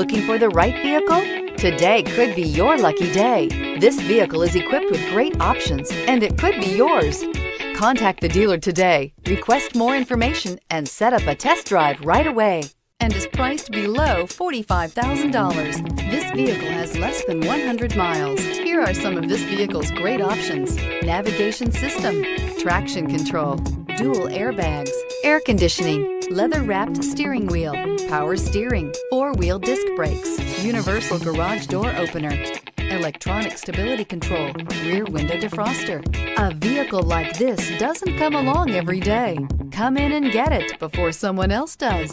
Looking for the right vehicle? Today could be your lucky day. This vehicle is equipped with great options and it could be yours. Contact the dealer today, request more information, and set up a test drive right away. And is priced below $45,000. This vehicle has less than 100 miles. Here are some of this vehicle's great options: navigation system, traction control, dual airbags, air conditioning, leather-wrapped steering wheel, power steering, four-wheel disc brakes, universal garage door opener, electronic stability control, rear window defroster. A vehicle like this doesn't come along every day. Come in and get it before someone else does.